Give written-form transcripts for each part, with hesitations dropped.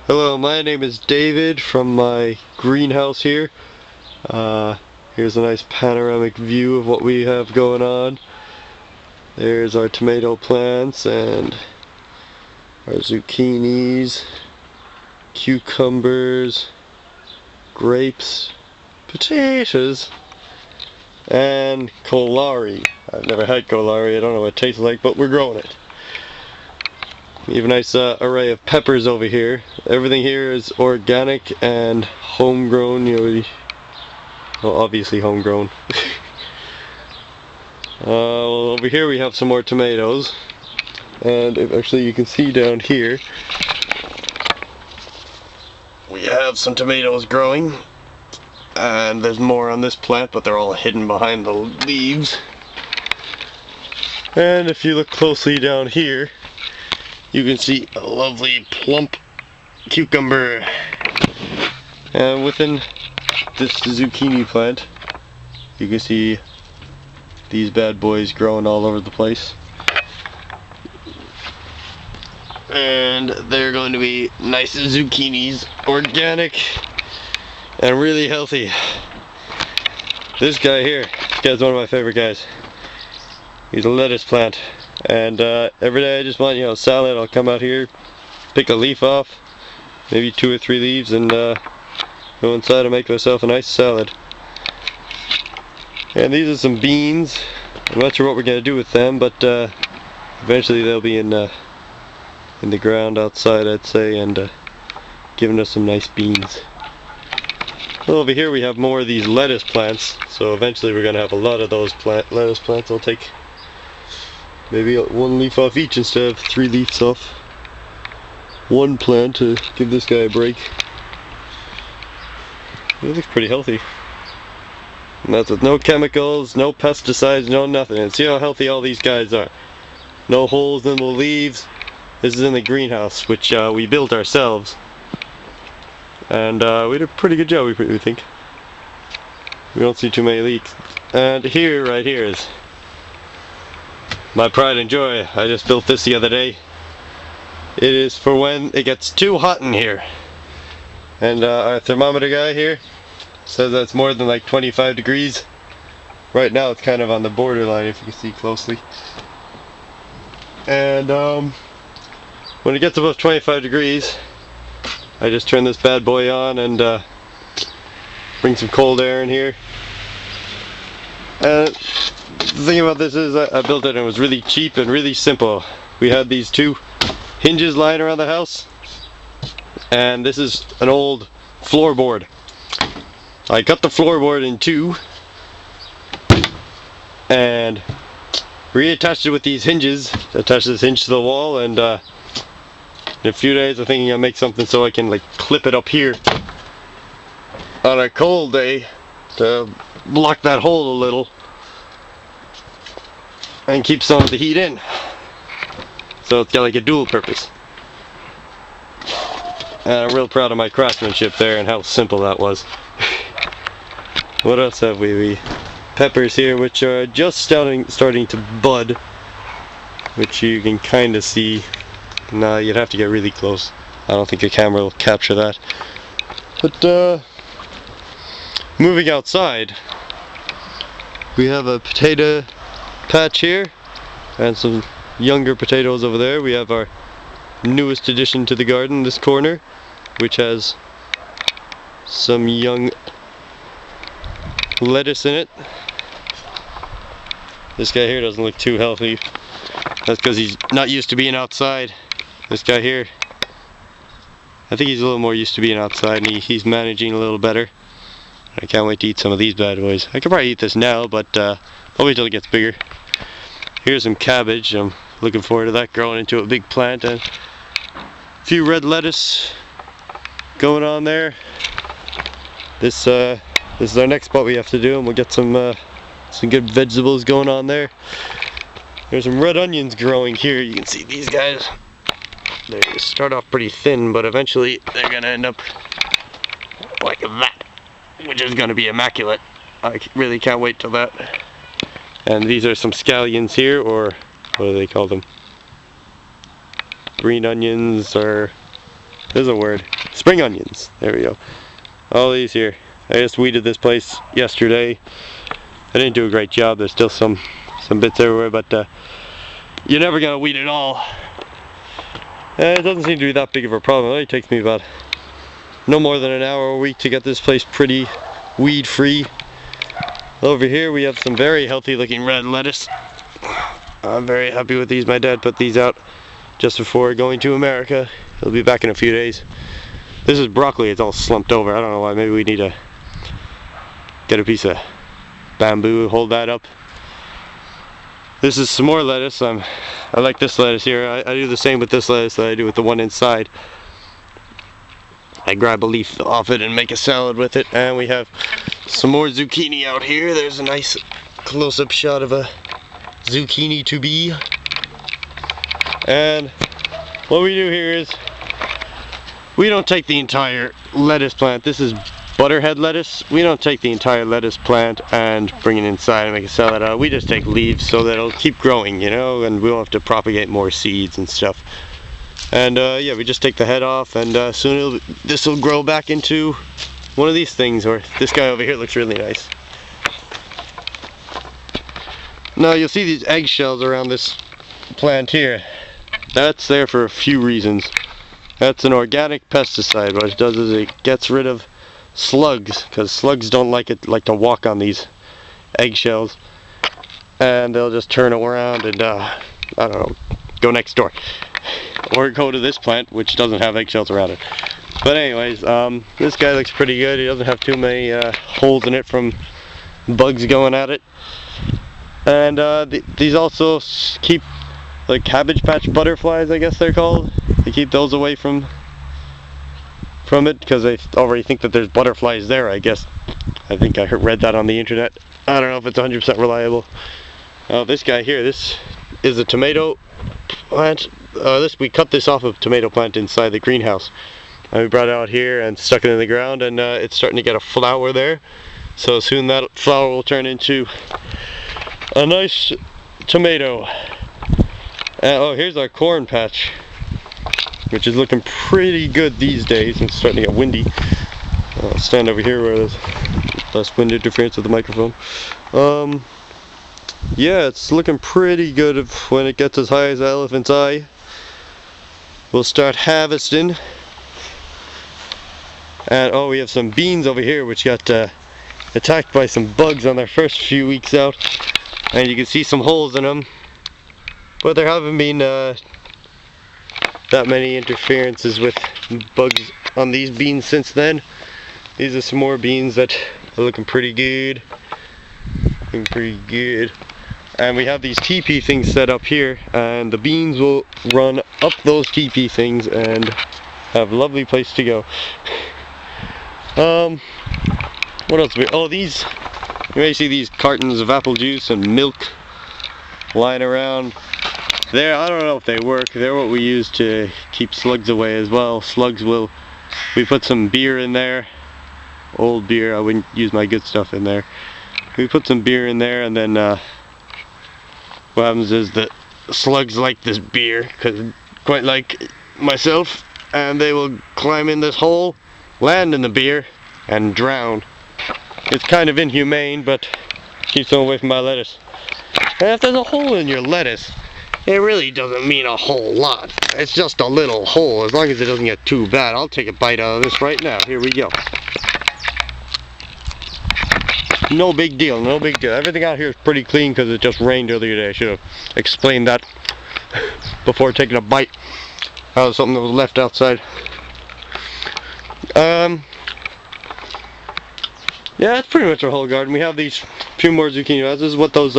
Hello, my name is David from my greenhouse here. Here's a nice panoramic view of what we have going on. There's our tomato plants and our zucchinis, cucumbers, grapes, potatoes, and kohlrabi. I've never had kohlrabi, I don't know what it tastes like, but we're growing it. We have a nice array of peppers over here. Everything here is organic and homegrown, well, obviously homegrown. Well, over here we have some more tomatoes, and actually you can see down here we have some tomatoes growing, and there's more on this plant, but they're all hidden behind the leaves. And if you look closely down here, you can see a lovely plump cucumber. And within this zucchini plant, you can see these bad boys growing all over the place. And they're going to be nice zucchinis, organic and really healthy. This guy here, this guy's one of my favorite guys. He's a lettuce plant. And every day I just want, salad. I'll come out here, pick a leaf off, maybe 2 or 3 leaves, and go inside and make myself a nice salad. And these are some beans. I'm not sure what we're going to do with them, but eventually they'll be in the ground outside, I'd say, and giving us some nice beans. Well, over here we have more of these lettuce plants, so eventually we're going to have a lot of those lettuce plants. I'll take maybe 1 leaf off each instead of 3 leaves off one plant to give this guy a break. It looks pretty healthy. And that's with no chemicals, no pesticides, no nothing. And see how healthy all these guys are. No holes in the leaves. This is in the greenhouse, which we built ourselves. And we did a pretty good job, we think. We don't see too many leaks. And here, right here, is my pride and joy. I just built this the other day. It is for when it gets too hot in here. And our thermometer guy here says that it's more than like 25 degrees. Right now it's kind of on the borderline, if you can see closely. And when it gets above 25 degrees, I just turn this bad boy on and bring some cold air in here. And the thing about this is I built it and it was really cheap and really simple. We had these 2 hinges lying around the house, and this is an old floorboard. I cut the floorboard in 2 and reattached it with these hinges. Attached this hinge to the wall, and in a few days I'm thinking I'll make something so I can like clip it up here on a cold day to block that hole a little and keep some of the heat in. So it's got like a dual purpose. And I'm real proud of my craftsmanship there and how simple that was. What else have we? Peppers here, which are just starting to bud, which you can kind of see. No, you'd have to get really close. I don't think a camera will capture that. But moving outside, we have a potato patch here and some younger potatoes over there. We have our newest addition to the garden, this corner, which has some young lettuce in it. This guy here doesn't look too healthy. That's because he's not used to being outside. This guy here, I think he's a little more used to being outside, and he's managing a little better. I can't wait to eat some of these bad boys. I could probably eat this now, but probably till it gets bigger. Here's some cabbage. I'm looking forward to that growing into a big plant, and a few red lettuce going on there. This is our next spot we have to do, and we'll get some good vegetables going on there. There's some red onions growing here. You can see these guys. They start off pretty thin, but eventually they're gonna end up like that, which is gonna be immaculate. I really can't wait till that. And these are some scallions here, or what do they call them? Green onions, or There's a word. Spring onions. There we go. All these here. I just weeded this place yesterday. I didn't do a great job. There's still some bits everywhere, but you're never gonna weed it all. It doesn't seem to be that big of a problem. It only takes me about no more than an hour a week to get this place pretty weed free. Over here we have some very healthy looking red lettuce. I'm very happy with these. My dad put these out just before going to America. He'll be back in a few days. This is broccoli. It's all slumped over. I don't know why. Maybe we need to get a piece of bamboo, hold that up. This is some more lettuce. I like this lettuce here. I do the same with this lettuce that I do with the one inside. I grab a leaf off it and make a salad with it. And we have some more zucchini out here. There's a nice close-up shot of a zucchini to be. And what we do here is we don't take the entire lettuce plant. This is butterhead lettuce. We don't take the entire lettuce plant and bring it inside and make a salad out. We just take leaves so that it'll keep growing, you know, and we won't have to propagate more seeds and stuff. And yeah, we just take the head off, and soon this will grow back into one of these things. Or this guy over here looks really nice. Now you'll see these eggshells around this plant here. That's there for a few reasons. That's an organic pesticide. What it does is it gets rid of slugs, because slugs don't like to walk on these eggshells, and they'll just turn around and I don't know, go next door or go to this plant which doesn't have eggshells around it. But anyways, this guy looks pretty good. He doesn't have too many holes in it from bugs going at it. And these also keep like cabbage patch butterflies, I guess they're called. They keep those away from it because they already think that there's butterflies there, I guess. I think I read that on the internet. I don't know if it's 100% reliable. This guy here, this is a tomato plant. We cut this off of tomato plant inside the greenhouse. And we brought it out here and stuck it in the ground, and it's starting to get a flower there. So soon that flower will turn into a nice tomato. Oh, here's our corn patch, which is looking pretty good these days. It's starting to get windy. I'll stand over here where there's less wind interference with the microphone. Yeah, it's looking pretty good. When it gets as high as the elephant's eye, we'll start harvesting. And oh, we have some beans over here which got attacked by some bugs on their first few weeks out, and you can see some holes in them, but there haven't been that many interferences with bugs on these beans since then. These are some more beans that are looking pretty good. And we have these teepee things set up here, and the beans will run up those teepee things and have a lovely place to go. What else? Oh, these, you may see these cartons of apple juice and milk lying around there. I don't know if they work. They're what we use to keep slugs away as well. We put some beer in there, old beer. I wouldn't use my good stuff in there. We put some beer in there, and then what happens is that slugs like this beer, quite like myself, and they will climb in this hole, land in the beer, and drown. It's kind of inhumane, but keeps them away from my lettuce. And if there's a hole in your lettuce, it really doesn't mean a whole lot. It's just a little hole, as long as it doesn't get too bad. I'll take a bite out of this right now. Here we go. No big deal, no big deal. Everything out here is pretty clean because it just rained earlier today. I should have explained that before taking a bite out of something that was left outside. Yeah, that's pretty much our whole garden. We have these few more zucchini plants. This is what those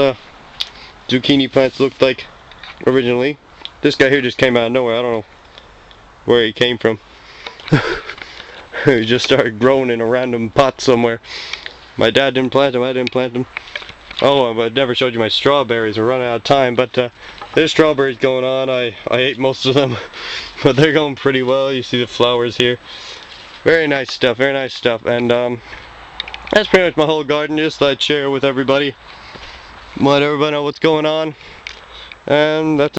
zucchini plants looked like originally. This guy here just came out of nowhere. I don't know where he came from. He just started growing in a random pot somewhere. My dad didn't plant them, I didn't plant them. Oh, I never showed you my strawberries. We're running out of time, but there's strawberries going on. I ate most of them, but they're going pretty well. You see the flowers here. Very nice stuff, very nice stuff. And that's pretty much my whole garden. Just thought I'd share with everybody. Let everybody know what's going on. And that's